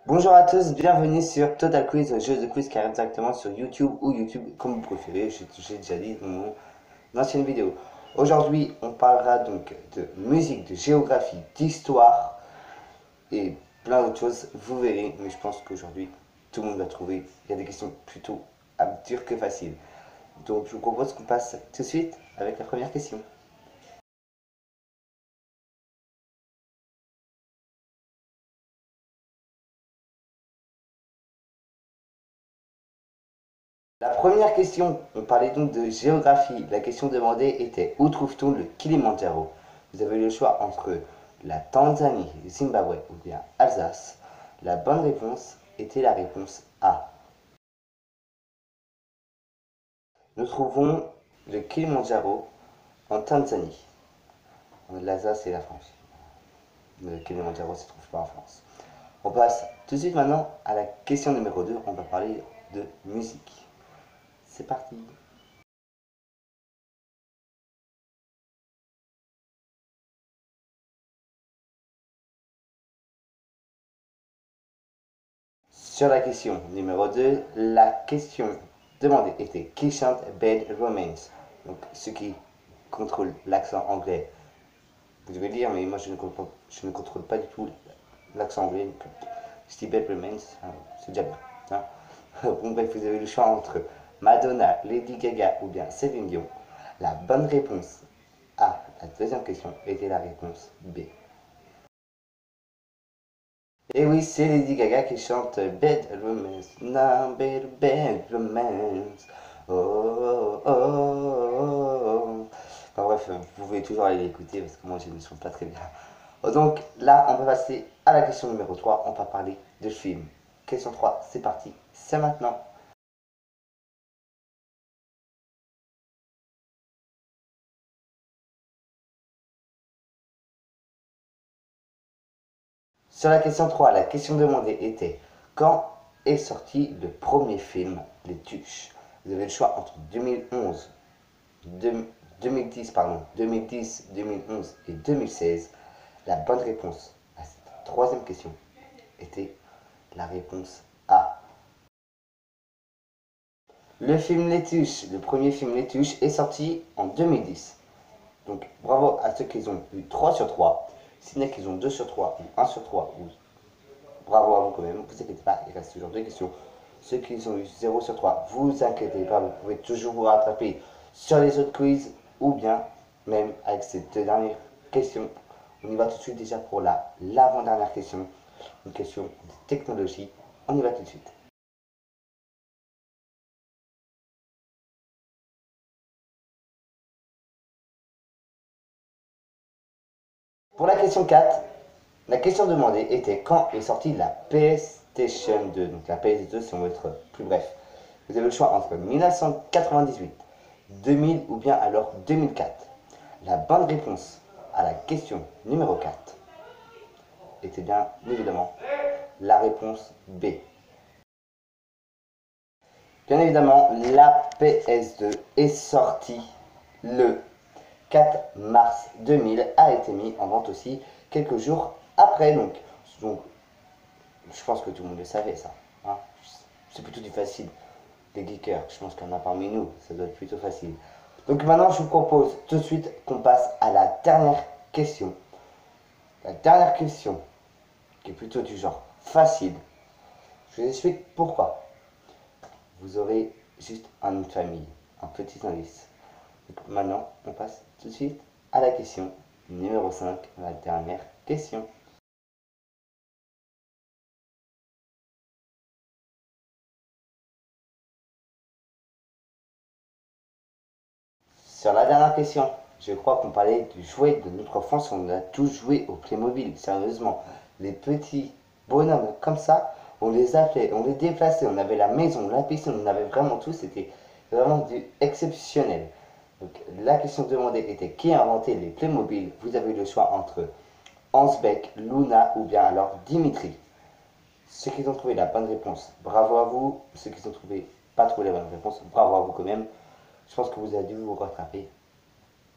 Bonjour à tous, bienvenue sur Total Quiz, le jeu de quiz qui arrive directement sur YouTube ou YouTube comme vous préférez, j'ai déjà dit dans mon ancienne vidéo. Aujourd'hui, on parlera donc de musique, de géographie, d'histoire et plein d'autres choses, vous verrez, mais je pense qu'aujourd'hui, tout le monde va trouver. Il y a des questions plutôt dures que faciles. Donc je vous propose qu'on passe tout de suite avec la première question. La première question, on parlait donc de géographie. La question demandée était où trouve-t-on le Kilimandjaro? Vous avez le choix entre la Tanzanie, Zimbabwe ou bien Alsace. La bonne réponse était la réponse A. Nous trouvons le Kilimandjaro en Tanzanie. L'Alsace et la France. Le Kilimandjaro ne se trouve pas en France. On passe tout de suite maintenant à la question numéro 2. On va parler de musique. C'est parti. Sur la question numéro 2, la question demandée était qui chante Bad Romance? Donc, ceux qui contrôlent l'accent anglais, vous devez lire, mais moi je ne contrôle pas du tout l'accent anglais. Donc, je dis Bad Romance, c'est déjà bien. Hein. Bon, bref, vous avez le choix entre Madonna, Lady Gaga ou bien Céline Dion. La bonne réponse à la deuxième question était la réponse B. Et oui, c'est Lady Gaga qui chante Bad Romance. No bad romance. Oh, oh, oh. Enfin bref, vous pouvez toujours aller l'écouter parce que moi je ne chante pas très bien. Donc là, on va passer à la question numéro 3. On va parler de film. Question 3, c'est parti. C'est maintenant. Sur la question 3, la question demandée était quand est sorti le premier film Les Tuches? Vous avez le choix entre 2011, 2010, pardon, 2010, 2011 et 2016. La bonne réponse à cette troisième question était la réponse A. Le film Les Tuches, le premier film Les Tuches, est sorti en 2010. Donc bravo à ceux qui ont eu 3 sur 3. Si n'est qu'ils ont 2 sur 3 ou 1 sur 3, ou bravo à vous quand même, ne vous inquiétez pas, il reste toujours deux questions. Ceux qui ont eu 0 sur 3, vous inquiétez pas, vous pouvez toujours vous rattraper sur les autres quiz ou bien même avec ces deux dernières questions. On y va tout de suite déjà pour l'avant-dernière question, une question de technologie. On y va tout de suite. Pour la question 4, la question demandée était quand est sortie la PlayStation 2. Donc la PS2 si on veut être plus bref. Vous avez le choix entre 1998, 2000 ou bien alors 2004. La bonne réponse à la question numéro 4 était bien évidemment la réponse B. Bien évidemment, la PS2 est sortie le 4 mars 2000, a été mis en vente aussi quelques jours après. Donc je pense que tout le monde le savait ça. Hein. C'est plutôt du facile. Les geekers, je pense qu'il y en a parmi nous, ça doit être plutôt facile. Donc maintenant, je vous propose tout de suite qu'on passe à la dernière question. La dernière question, qui est plutôt du genre facile. Je vous explique pourquoi. Vous aurez juste un nom de famille, un petit indice. Donc maintenant, on passe tout de suite à la question numéro 5, la dernière question. Sur la dernière question, je crois qu'on parlait du jouet de notre enfance, on a tous joué au Playmobil, sérieusement. Les petits bonhommes comme ça, on les appelait, on les déplaçait, on avait la maison, la piscine, on avait vraiment tout, c'était vraiment du exceptionnel. Donc la question demandée était qui a inventé les Playmobil? Vous avez le choix entre Hans Beck, Luna ou bien alors Dimitri. Ceux qui ont trouvé la bonne réponse, bravo à vous. Ceux qui ont trouvé pas trouvé la bonne réponse, bravo à vous quand même. Je pense que vous avez dû vous rattraper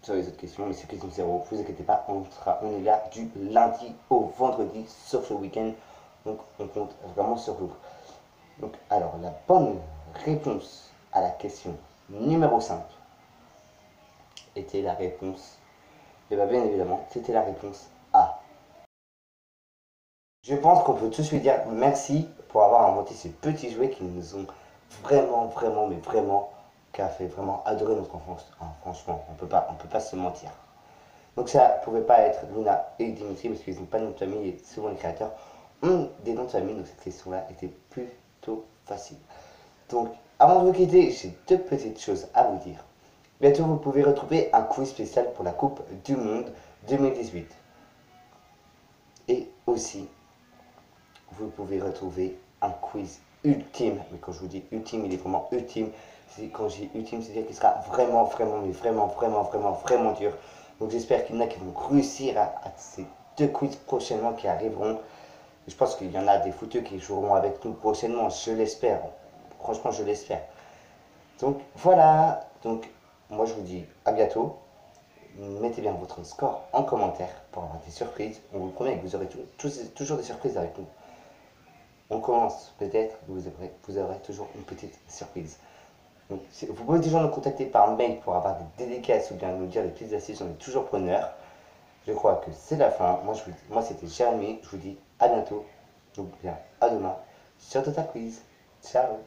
sur les autres questions, mais ceux qui ont zéro, vous inquiétez pas, on est là du lundi au vendredi, sauf le week-end. Donc on compte vraiment sur vous. Donc alors la bonne réponse à la question numéro 5 était la réponse, et bien évidemment c'était la réponse A. Je pense qu'on peut tous lui dire merci pour avoir inventé ces petits jouets qui nous ont vraiment, mais vraiment, qui a fait vraiment adorer notre enfance. Hein, franchement, on peut pas se mentir. Donc ça pouvait pas être Luna et Dimitri parce qu'ils n'ont pas de nom de famille et souvent les créateurs ont des noms de famille, donc cette question-là était plutôt facile. Donc avant de vous quitter, j'ai deux petites choses à vous dire. Bientôt vous pouvez retrouver un quiz spécial pour la Coupe du Monde 2018. Et aussi, vous pouvez retrouver un quiz ultime. Mais quand je vous dis ultime, il est vraiment ultime. Quand je dis ultime, c'est-à-dire qu'il sera vraiment dur. Donc j'espère qu'il y en a qui vont réussir à ces deux quiz prochainement qui arriveront. Je pense qu'il y en a des fouteux qui joueront avec nous prochainement, je l'espère. Franchement, je l'espère. Donc voilà. Donc moi je vous dis à bientôt. Mettez bien votre score en commentaire pour avoir des surprises. On vous promet que vous aurez toujours des surprises avec nous. On commence peut-être, vous aurez toujours une petite surprise. Donc, vous pouvez toujours nous contacter par mail pour avoir des dédicaces ou bien nous dire des petites astuces, on est toujours preneurs. Je crois que c'est la fin. Moi c'était Jérémy, je vous dis à bientôt. Donc bien, à demain sur Total Quiz. Ciao.